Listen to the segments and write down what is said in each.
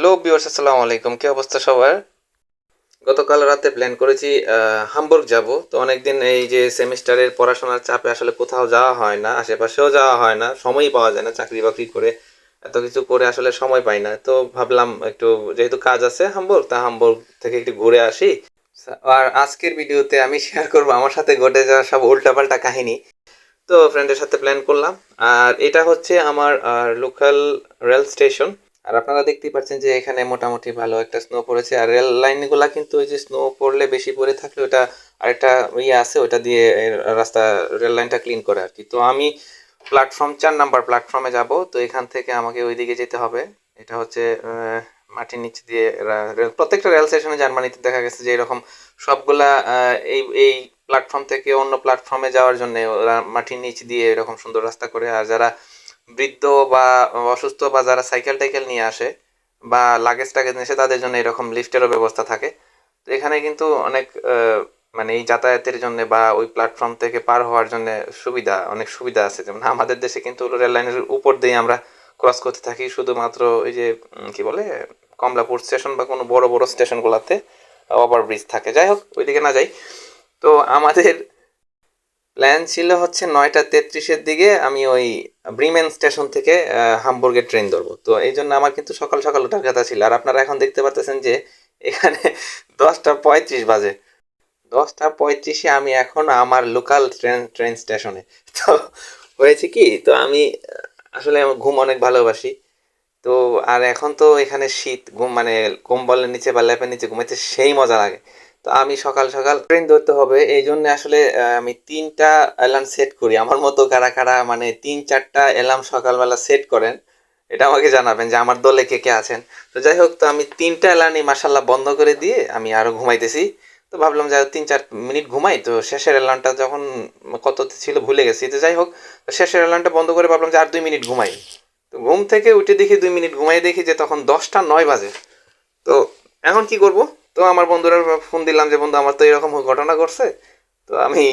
Hello viewers, আসসালামু আলাইকুম। কি অবস্থা সবার? গতকাল রাতে প্ল্যান করেছি হামবুর্গ যাব। তো অনেকদিন এই যে সেমিস্টারের পড়াশোনার চাপে আসলে কোথাও যাওয়া হয় না, আশেপাশেও যাওয়া হয় না, সময়ই পাওয়া যায় না। চাকরি বাকরি করে এত কিছু করে আসলে সময় পাই না। তো ভাবলাম একটু, যেহেতু কাজ আছে হামবুর্গ, তা হামবুর্গ থেকে একটু ঘুরে আসি। আর আজকের ভিডিওতে আমি শেয়ার করব আমার সাথে ঘটে যাওয়া সব উল্টাপাল্টা কাহিনী। তো ফ্রেন্ডের সাথে প্ল্যান করলাম। আর এটা হচ্ছে আমার লোকাল রেল স্টেশন। আর আপনারা দেখতেই পাচ্ছেন যে এখানে মোটামুটি ভালো একটা স্নো পড়েছে। আর রেল লাইনগুলা কিন্তু ওই যে স্নো পড়লে বেশি পড়ে থাকলে ওটা আরেকটা ইয়ে আছে, ওটা দিয়ে রাস্তা, রেল লাইনটা ক্লিন করে আর কি। তো আমি প্ল্যাটফর্ম 4 নাম্বার প্ল্যাটফর্মে যাব। তো এখান থেকে আমাকে ওইদিকে যেতে হবে। এটা হচ্ছে মাটির নিচ দিয়ে প্রত্যেকটা রেল স্টেশনে জার্মানিতে দেখা গেছে যে এরকম সবগুলা এই এই প্ল্যাটফর্ম থেকে অন্য প্ল্যাটফর্মে যাওয়ার জন্য ওরা মাটির নিচ দিয়ে এরকম সুন্দর রাস্তা করে। আর যারা বৃদ্ধ বা অসুস্থ বা যারা সাইকেল টাইকেল নিয়ে আসে বা লাগেজ টাগেজ নিয়ে আসে তাদের জন্য এরকম লিফটেরও ব্যবস্থা থাকে। তো এখানে কিন্তু অনেক মানে এই যাতায়াতের জন্য বা ওই প্ল্যাটফর্ম থেকে পার হওয়ার জন্য অনেক সুবিধা আছে। যেমন আমাদের দেশে কিন্তু রেল লাইনের উপর দিয়ে আমরা ক্রস করতে থাকি শুধুমাত্র ওই যে কি বলে কমলাপুর স্টেশন বা কোনো বড় বড় স্টেশনগুলোতে ওভারব্রিজ থাকে। যাই হোক, ওইদিকে না যাই। তো আমাদের প্ল্যান ছিল হচ্ছে 9টা 33-এর দিকে আমি ওই ব্রিমেন স্টেশন থেকে হামবুর্গের ট্রেন ধরবো। তো এই জন্য আমার কিন্তু সকাল সকাল ওঠার কথা ছিল। আর আপনারা এখন দেখতে পাচ্ছেন যে এখানে 10টা 35 বাজে। 10টা 35-এ আমি এখন আমার লোকাল ট্রেন স্টেশনে। তো হয়েছে কি, তো আমি আসলে আমার ঘুম অনেক ভালোবাসি। তো আর এখন তো এখানে শীত, ঘুম মানে কম্বলের নিচে বা ল্যাপের নিচে ঘুমাইতে সেই মজা লাগে। তো আমি সকাল সকাল ট্রেন ধরতে হবে, এই জন্য আসলে আমি 3টা অ্যালার্ম সেট করি। আমার মতো কারা কারা মানে 3-4টা অ্যালার্ম সকালবেলা সেট করেন, এটা আমাকে জানাবেন যে আমার দলে কে কে আছেন। তো যাই হোক, তো আমি 3টা অ্যালার্মই মাসাল্লাহ বন্ধ করে দিয়ে আমি আরো ঘুমাইতেছি। তো ভাবলাম যে 3-4 মিনিট ঘুমাই। তো শেষের অ্যালার্মটা যখন কত ছিল ভুলে গেছি। তো যাই হোক, শেষের অ্যালার্মটা বন্ধ করে ভাবলাম যে আর 2 মিনিট ঘুমাই। তো ঘুম থেকে উঠে দেখি 2 মিনিট ঘুমাই, দেখি যে তখন 10টা 9 বাজে। তো এখন কি করব? তো আমার বন্ধুরা ফোন দিলাম যে বন্ধু আমার তো এরকম ঘটনা ঘটছে। তো আমি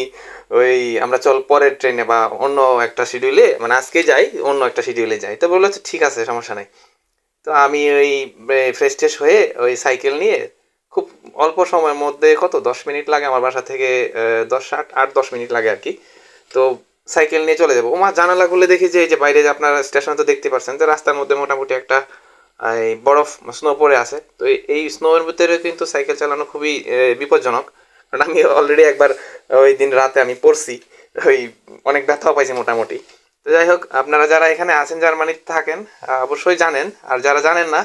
ওই আমরা চল পরের ট্রেনে বা অন্য একটা শিডিউলে, মানে আজকে যাই, অন্য একটা শিডিউলে যাই। তো বললো ঠিক আছে, সমস্যা নাই। তো আমি ওই ফ্রেশ ট্রেশ হয়ে ওই সাইকেল নিয়ে খুব অল্প সময়ের মধ্যে, কত 10 মিনিট লাগে আমার বাসা থেকে, 10 8 10 মিনিট লাগে আর কি। তো সাইকেল নিয়ে চলে যাবো। ওমা, জানালা খুলে দেখি যে এই যে বাইরে যে আপনার স্টেশনে তো দেখতে পাচ্ছেন যে রাস্তার মধ্যে মোটামুটি একটা এই বরফ স্নো পড়ে আছে। তো এই স্নোর ভিতরে কিন্তু সাইকেল চালানো খুবই বিপজ্জনক। কারণ আমি অলরেডি একবার ওই দিন রাতে আমি পড়ছি, ওই অনেক ব্যথাও পাইছি মোটামুটি। তো যাই হোক, আপনারা যারা এখানে আছেন জার্মানিতে থাকেন অবশ্যই জানেন। আর যারা জানেন না,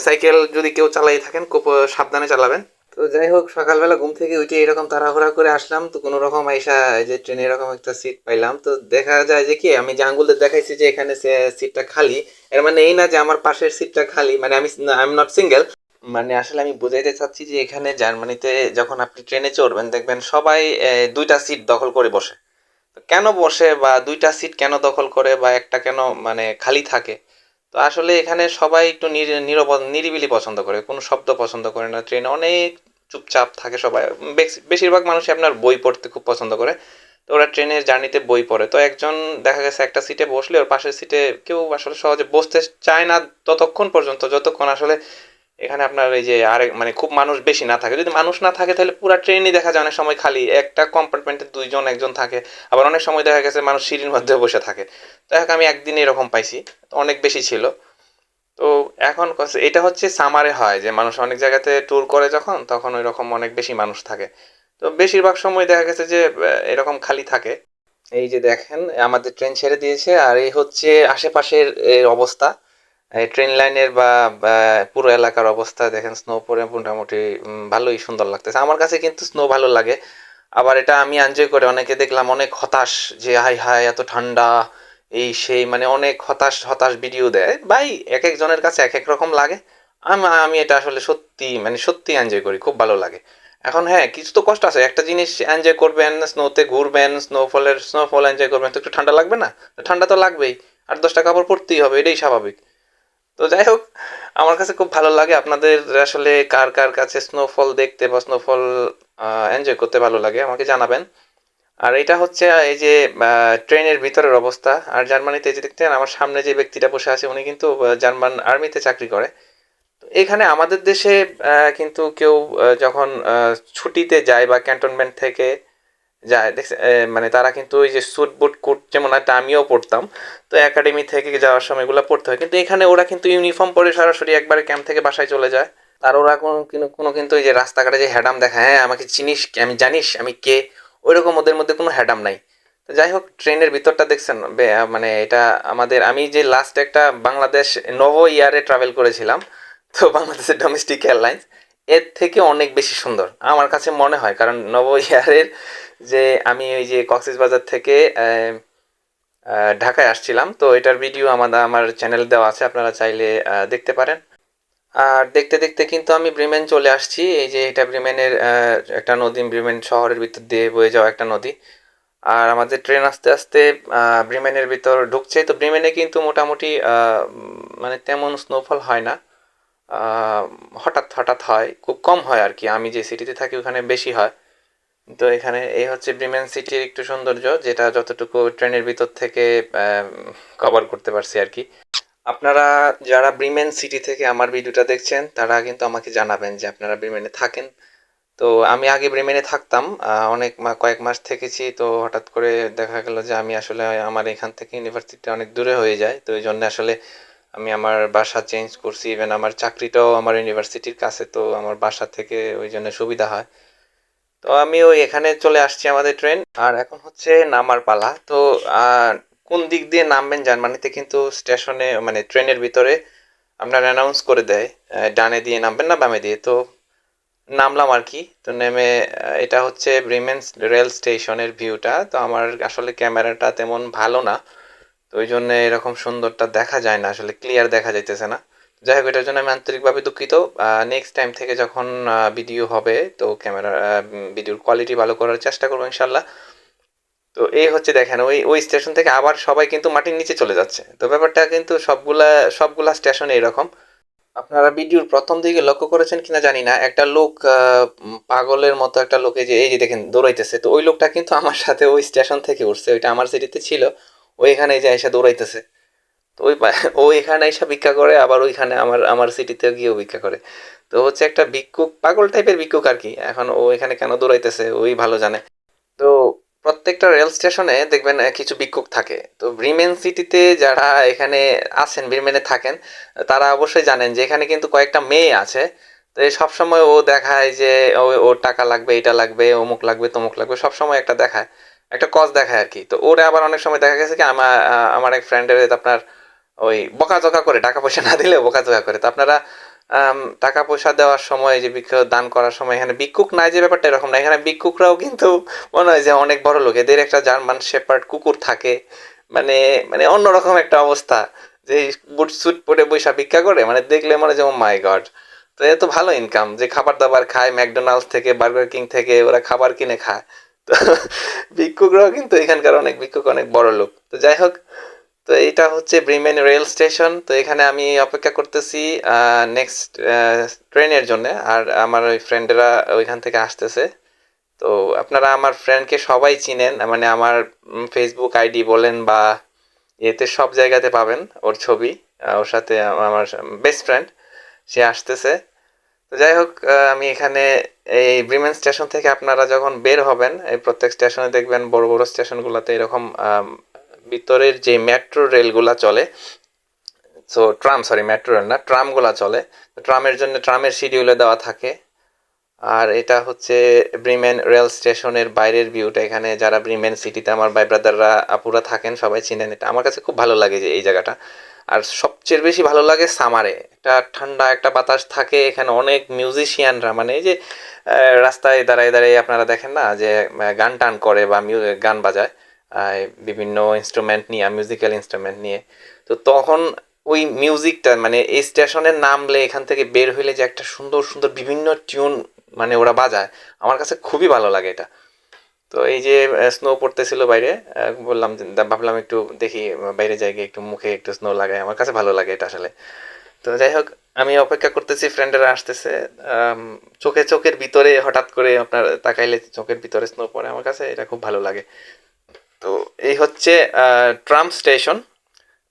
সাইকেল যদি কেউ চালাই থাকেন খুব সাবধানে চালাবেন। তো যাই হোক, সকালবেলা ঘুম থেকে উঠে এরকম তাড়াহুড়া করে আসলাম। তো কোনো রকম আইসা এই যে ট্রেনে এরকম একটা সিট পাইলাম। তো দেখা যায় যে কি, আমি যে আঙ্গুল দিয়ে দেখাইছি যে এখানে সিটটা খালি, এর মানে এই না যে আমার পাশের সিটটা খালি, মানে আই এম নট সিঙ্গেল। মানে আসলে আমি বুঝাইতে চাচ্ছি যে এখানে জার্মানিতে যখন আপনি ট্রেনে চড়বেন দেখবেন সবাই 2টা সিট দখল করে বসে। তো কেন বসে বা 2টা সিট কেন দখল করে বা একটা কেন মানে খালি থাকে? তো আসলে এখানে সবাই একটু নিরিবিলি পছন্দ করে, কোনো শব্দ পছন্দ করে না। ট্রেনে অনেক চুপচাপ থাকে সবাই। বেশিরভাগ মানুষই আপনার বই পড়তে খুব পছন্দ করে। তো ওরা ট্রেনের জার্নিতে বই পড়ে। তো একজন দেখা গেছে একটা সিটে বসলে ওর পাশের সিটে কেউ আসলে সহজে বসতে চায় না ততক্ষণ পর্যন্ত যতক্ষণ আসলে এখানে আপনার এই যে আরেক মানে খুব মানুষ বেশি না থাকে। যদি মানুষ না থাকে তাহলে পুরো ট্রেনই দেখা যায় অনেক সময় খালি, একটা কম্পার্টমেন্টে 2জন একজন থাকে। আবার অনেক সময় দেখা গেছে মানুষ সিঁড়ির মধ্যে বসে থাকে। তো আমি একদিন এরকম পাইছি, অনেক বেশি ছিল। তো এখন এটা হচ্ছে সামারে হয় যে মানুষ অনেক জায়গাতে ট্যুর করে যখন, তখন ওই রকম অনেক বেশি মানুষ থাকে। তো বেশিরভাগ সময় দেখা গেছে যে এরকম খালি থাকে। এই যে দেখেন আমাদের ট্রেন ছেড়ে দিয়েছে, আর এই হচ্ছে আশেপাশের এর অবস্থা, এই ট্রেন লাইনের বা পুরো এলাকার অবস্থা দেখেন। স্নো পরে মোটামুটি ভালোই সুন্দর লাগতেছে। আমার কাছে কিন্তু স্নো ভালো লাগে। আবার এটা আমি এনজয় করে, অনেকে দেখলাম অনেক হতাশ যে হাই হাই এত ঠান্ডা, এই সেই মানে অনেক হতাশ হতাশ ভিডিও দেয় ভাই। এক একজনের কাছে এক এক রকম লাগে। আমি এটা আসলে সত্যি মানে সত্যি এনজয় করি, খুব ভালো লাগে। এখন হ্যাঁ, কিছু তো কষ্ট আছে। একটা জিনিস এনজয় করবেন, স্নোতে ঘুরবেন, স্নোফল এনজয় করবেন, তো একটু ঠান্ডা লাগবে না? ঠান্ডা তো লাগবেই। আর 10টা কাপড় পরতেই হবে, এটাই স্বাভাবিক। তো যাই হোক, আমার কাছে খুব ভালো লাগে। আপনাদের আসলে কার কার কাছে স্নোফল দেখতে বা স্নোফল এনজয় করতে ভালো লাগে আমাকে জানাবেন। আর এটা হচ্ছে এই যে ট্রেনের ভিতরের অবস্থা। আর জার্মানিতে এই যে দেখতেন আমার সামনে যে ব্যক্তিটা বসে আছে উনি কিন্তু জার্মান আর্মিতে চাকরি করে। তো এখানে আমাদের দেশে কিন্তু কেউ যখন ছুটিতে যায় বা ক্যান্টনমেন্ট থেকে যায় দেখছে মানে তারা কিন্তু ওই যে স্যুট বুট কোট যেমন একটা আমিও পড়তাম, তো একাডেমি থেকে যাওয়ার সময় এগুলো পড়তে হয়, কিন্তু এখানে ওরা কিন্তু ইউনিফর্ম পরে সরাসরি একবারে ক্যাম্প থেকে বাসায় চলে যায়। আর ওরা কোনো কিন্তু এই যে রাস্তাঘাটে যে হ্যাডাম দেখায়, হ্যাঁ আমাকে চিনিস আমি জানিস আমি কে, ওইরকম ওদের মধ্যে কোনো হ্যাডাম নাই। তো যাই হোক, ট্রেনের ভিতরটা দেখছেন মানে এটা আমাদের, আমি যে লাস্ট একটা বাংলাদেশ নভো ইয়ারে ট্রাভেল করেছিলাম, তো বাংলাদেশের ডোমেস্টিক এয়ারলাইন্স এর থেকে অনেক বেশি সুন্দর আমার কাছে মনে হয়, কারণ নভো ইয়ারের যে আমি ওই যে কক্সবাজার থেকে ঢাকায় আসছিলাম, তো এটার ভিডিও আমার চ্যানেল দেওয়া আছে, আপনারা চাইলে দেখতে পারেন। আর দেখতে দেখতে কিন্তু আমি ব্রিমেন চলে আসছি। এই যে এটা ব্রিমেনের একটা নদী, ব্রিমেন শহরের ভিতর দিয়ে বয়ে যাওয়া একটা নদী। আর আমাদের ট্রেন আস্তে আস্তে ব্রিমেনের ভিতর ঢুকছে। তো ব্রিমেনে কিন্তু মোটামুটি মানে তেমন স্নোফল হয় না, আহ, হঠাৎ হঠাৎ হয়, খুব কম হয় আর কি। আমি যে সিটিতে থাকি ওখানে বেশি হয়। তো এখানে এই হচ্ছে ব্রিমেন সিটির একটু সৌন্দর্য, যেটা যতটুকু ট্রেনের ভিতর থেকে কভার করতে পারছি আর কি। আপনারা যারা ব্রিমেন সিটি থেকে আমার ভিডিওটা দেখছেন তারা কিন্তু আমাকে জানাবেন যে আপনারা ব্রিমেনে থাকেন। তো আমি আগে ব্রেমেনে থাকতাম, অনেক কয়েক মাস থেকেছি। তো হঠাৎ করে দেখা গেল যে আমি আসলে আমার এখান থেকে ইউনিভার্সিটি অনেক দূরে হয়ে যায়, তো এই জন্য আসলে আমি আমার বাসা চেঞ্জ করছি। ইভেন আমার চাকরিটাও আমার ইউনিভার্সিটির কাছে, তো আমার বাসা থেকে ওই জন্য সুবিধা হয়। তো আমি ওই এখানে চলে আসছি আমাদের ট্রেন, আর এখন হচ্ছে নামার পালা। তো আহ, কোন দিক দিয়ে নামবেন জার্মানিতে কিন্তু স্টেশনে মানে ট্রেনের ভিতরে আপনার অ্যানাউন্স করে দেয় ডানে দিয়ে নামবেন না বামে দিয়ে। তো নামলাম আর কি। তো নেমে এটা হচ্ছে ব্রিমেন্স রেল স্টেশনের ভিউটা। তো আমার আসলে ক্যামেরাটা তেমন ভালো না, তো ওই জন্য এরকম সুন্দরটা দেখা যায় না, আসলে ক্লিয়ার দেখা যাইতেছে না। যাই হোক, এটার জন্য আমি আন্তরিকভাবে দুঃখিত। নেক্সট টাইম থেকে যখন ভিডিও হবে, তো ক্যামেরা ভিডিওর কোয়ালিটি ভালো করার চেষ্টা করবো ইনশাল্লাহ। তো এই হচ্ছে দেখেন, ওই ওই স্টেশন থেকে আবার সবাই কিন্তু মাটির নিচে চলে যাচ্ছে। তো ব্যাপারটা কিন্তু সবগুলা সবগুলা স্টেশনে এরকম। আপনারা ভিডিওর প্রথম দিকে লক্ষ্য করেছেন কিনা জানি না, একটা লোক পাগলের মতো একটা লোকে যে এই যে দেখেন দৌড়াইতেছে, তো ওই লোকটা কিন্তু আমার সাথে ওই স্টেশন থেকে উঠছে, ওইটা আমার সিটিতে ছিল, ওইখানে যে এসে দৌড়াইতেছে। তো ও এখানে এসে ভিক্ষা করে, আবার ওইখানে আমার সিটিতে গিয়েও ভিক্ষা করে। তো হচ্ছে একটা ভিক্ষুক, পাগল টাইপের ভিক্ষুক আর কি। এখন ও এখানে কেন দৌড়াইতেছে ওই ভালো জানে। তো প্রত্যেকটা রেল স্টেশনে দেখবেন কিছু ভিক্ষুক থাকে। তো ব্রিমেন সিটিতে যারা এখানে আছেন, ব্রিমেনে থাকেন, তারা অবশ্যই জানেন যে এখানে কিন্তু কয়েকটা মেয়ে আছে। তো এই সবসময় ও দেখায় যে ওর টাকা লাগবে, এটা লাগবে, অমুক লাগবে, তমুক লাগবে, সবসময় একটা দেখায়, একটা কজ দেখায় আর কি। তো ওরা আবার অনেক সময় দেখা গেছে কি আমার এক ফ্রেন্ডের আপনার ওই বকাঝকা করে, টাকা পয়সা না দিলে বকাঝকা করে। তো আপনারা টাকা পয়সা দেওয়ার সময় যে দান করার সময় এখানে ভিক্ষুক নাই যে ব্যাপারটা এরকম না, এখানে ভিক্ষুকরাও কিন্তু মনে হয় যে অনেক বড় লোক, এদের একটা জার্মান শেপার্ড কুকুর থাকে। মানে মানে অন্যরকম একটা অবস্থা, যে বুট স্যুট পরে বৈশা ভিক্ষা করে, মানে দেখলে মনে হয় যে ও মাই গড। তো এত ভালো ইনকাম, যে খাবার দাবার খায় ম্যাকডোনাল্ডস থেকে, বার্গার কিং থেকে ওরা খাবার কিনে খায়। তো ভিক্ষুকরাও কিন্তু এখানকার অনেক ভিক্ষুক অনেক বড় লোক। তো যাই হোক, তো এইটা হচ্ছে ব্রিমেন রেল স্টেশন। তো এখানে আমি অপেক্ষা করতেছি নেক্সট ট্রেনের জন্য। আর আমার ওই ফ্রেন্ডেরা ওইখান থেকে আসতেছে। তো আপনারা আমার ফ্রেন্ডকে সবাই চিনেন, মানে আমার ফেসবুক আইডি বলেন বা এতে সব জায়গাতে পাবেন ওর ছবি। ওর সাথে আমার বেস্ট ফ্রেন্ড, সে আসতেছে। তো যাই হোক, আমি এখানে এই ব্রিমেন স্টেশন থেকে আপনারা যখন বের হবেন, এই প্রত্যেক স্টেশনে দেখবেন বড় বড় স্টেশনগুলোতে এরকম ভিতরের যে মেট্রো রেলগুলা চলে, so tram, sorry metro rail না, ট্রামগুলা চলে। তো ট্রামের জন্য ট্রামের শিডিউলে দেওয়া থাকে। আর এটা হচ্ছে ব্রিমেন রেল স্টেশনের বাইরের ভিউটা। এখানে যারা ব্রিমেন সিটিতে আমার ভাই ব্রাদাররা আপুরা থাকেন সবাই চিনেন এটা। আমার কাছে খুব ভালো লাগে যে এই জায়গাটা। আর সবচেয়ে বেশি ভালো লাগে সামারে, একটা ঠান্ডা একটা বাতাস থাকে এখানে, অনেক মিউজিশিয়ানরা, মানে এই যে রাস্তায় দাঁড়ায় দাঁড়িয়ে আপনারা দেখেন না যে গান টান করে বা গান বাজায়, বিভিন্ন ইনস্ট্রুমেন্ট নিয়ে, মিউজিক্যাল ইনস্ট্রুমেন্ট নিয়ে। তো তখন ওই মিউজিকটা মানে এই স্টেশনের নামলে এখান থেকে বের হইলে যে একটা সুন্দর সুন্দর বিভিন্ন টিউন মানে ওরা বাজায়, আমার কাছে খুবই ভালো লাগে এটা। তো এই যে স্নো পড়তেছিল বাইরে, বললাম যে ভাবলাম একটু দেখি বাইরে যাই গিয়ে একটু মুখে একটু স্নো লাগাই, আমার কাছে ভালো লাগে এটা আসলে। তো যাই হোক, আমি অপেক্ষা করতেছি, ফ্রেন্ডেরা আসতেছে। আম, চোখের ভিতরে হঠাৎ করে আপনার তাকাইলে চোখের ভিতরে স্নো পড়ে, আমার কাছে এটা খুব ভালো লাগে। তো এই হচ্ছে ট্রাম স্টেশন।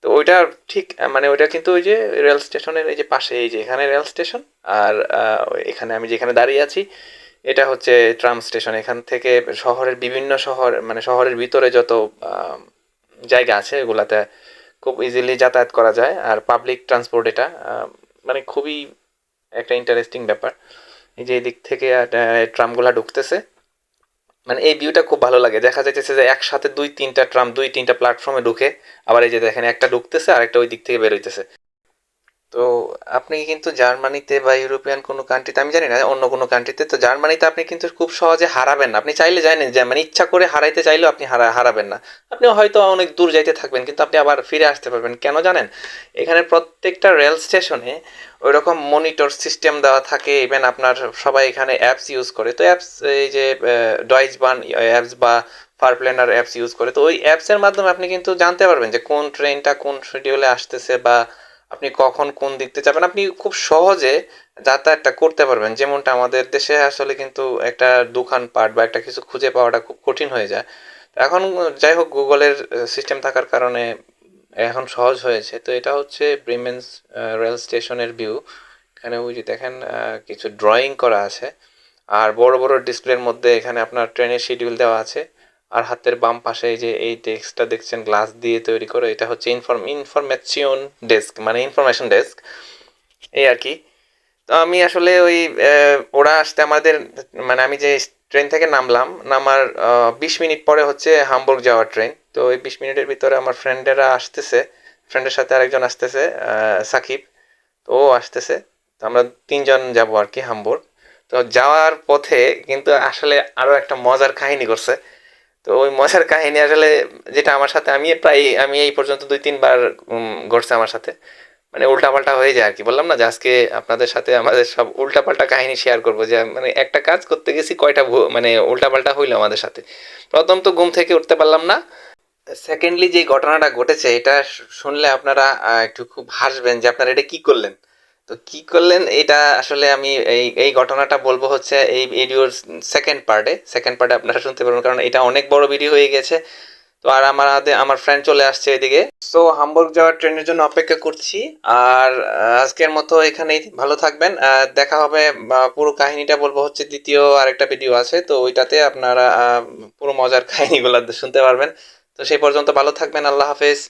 তো ওইটা ঠিক মানে ওইটা কিন্তু ওই যে রেল স্টেশনের এই যে পাশে এই যে এখানে রেল স্টেশন, আর এখানে আমি যেখানে দাঁড়িয়ে আছি এটা হচ্ছে ট্রাম স্টেশন। এখান থেকে শহরের বিভিন্ন শহর মানে শহরের ভিতরে যত জায়গা আছে এগুলাতে খুব ইজিলি যাতায়াত করা যায়। আর পাবলিক ট্রান্সপোর্ট এটা মানে খুবই একটা ইন্টারেস্টিং ব্যাপার। এই যে এদিক থেকে ট্রামগুলা ঢুকতেছে, মানে এই ভিউটা খুব ভালো লাগে। দেখা যাইতেছে যে একসাথে দুই তিনটা ট্রাম দুই তিনটা প্ল্যাটফর্মে ঢুকে, আবার এই যে দেখেন একটা ঢুকতেছে আর একটা ওই দিক থেকে বের হইতেছে। তো আপনি কিন্তু জার্মানিতে বা ইউরোপিয়ান কোনো কান্ট্রিতে, আমি জানি না অন্য কোনো কান্ট্রিতে, তো জার্মানিতে আপনি কিন্তু খুব সহজে হারাবেন না। আপনি চাইলে জানেন যে মানে ইচ্ছা করে হারাইতে চাইলেও আপনি হারাবেন না। আপনি হয়তো অনেক দূর যাইতে থাকবেন কিন্তু আপনি আবার ফিরে আসতে পারবেন। কেন জানেন? এখানে প্রত্যেকটা রেল স্টেশনে ওই রকম মনিটর সিস্টেম দেওয়া থাকে। ইভেন আপনার সবাই এখানে অ্যাপস ইউজ করে, তো অ্যাপস এই যে ডয়েচ বান অ্যাপস বা ফারপ্ল্যানার অ্যাপস ইউজ করে, তো ওই অ্যাপসের মাধ্যমে আপনি কিন্তু জানতে পারবেন যে কোন ট্রেনটা কোন শিডিউলে আসতেছে বা আপনি কখন কোন দিক দিয়ে যাবেন। আপনি খুব সহজে যাতায়াতটা করতে পারবেন। যেমনটা আমাদের দেশে আসলে কিন্তু একটা দোকানপাট বা একটা কিছু খুঁজে পাওয়াটা খুব কঠিন হয়ে যায়। এখন যাই হোক গুগলের সিস্টেম থাকার কারণে এখন সহজ হয়েছে। তো এটা হচ্ছে ব্রিমেন্স রেল স্টেশনের ভিউ। এখানে ওই যে দেখেন কিছু ড্রয়িং করা আছে, আর বড় বড় ডিসপ্লের মধ্যে এখানে আপনার ট্রেনের শিডিউল দেওয়া আছে। আর হাতের বাম পাশে এই যে এই ডেস্কটা দেখছেন গ্লাস দিয়ে তৈরি করে, এটা হচ্ছে ইনফরমেশন ডেস্ক, মানে ইনফরমেশন ডেস্ক এই আর কি। তো আমি আসলে ওই ওরা আসতে আমাদের মানে আমি যে ট্রেন থেকে নামার 20 মিনিট পরে হচ্ছে হামবুর্গ যাওয়ার ট্রেন। তো ওই 20 মিনিটের ভিতরে আমার ফ্রেন্ডেরা আসতেছে, ফ্রেন্ডের সাথে আরেকজন আসতেছে সাকিব, তো ও আসতেছে। তো আমরা তিনজন যাব আর কি হামবুর্গ। তো যাওয়ার পথে কিন্তু আসলে আরো একটা মজার কাহিনী করছে। তো ওই মজার কাহিনী আসলে যেটা আমার সাথে আমি এই পর্যন্ত 2-3 বার ঘটছে আমার সাথে। মানে উল্টাপাল্টা হয়ে যায় আর কি। বললাম না যে আজকে আপনাদের সাথে আমাদের সব উল্টাপাল্টা কাহিনী শেয়ার করবো, যে মানে একটা কাজ করতে গেছি কয়টা মানে উল্টাপাল্টা হইলো আমাদের সাথে। প্রথম তো ঘুম থেকে উঠতে পারলাম না। সেকেন্ডলি যে ঘটনাটা ঘটেছে এটা শুনলে আপনারা একটু খুব হাসবেন যে আপনারা এটা কি করলেন। তো কি করলেন এটা আসলে আমি এই এই ঘটনাটা বলবো হচ্ছে এই ভিডিওর সেকেন্ড পার্টে আপনারা শুনতে পারবেন, কারণ এটা অনেক বড় ভিডিও হয়ে গেছে। তো আর আমার হাতে আমার ফ্রেন্ড চলে আসছে এদিকে। সো হামবুর্গ যাওয়ার ট্রেনের জন্য অপেক্ষা করছি। আর আজকের মতো এখানেই, ভালো থাকবেন। দেখা হবে, পুরো কাহিনীটা বলবো হচ্ছে দ্বিতীয় আরেকটা ভিডিও আছে, তো ওইটাতে আপনারা পুরো মজার কাহিনীগুলো শুনতে পারবেন। তো সেই পর্যন্ত ভালো থাকবেন, আল্লাহ হাফেজ।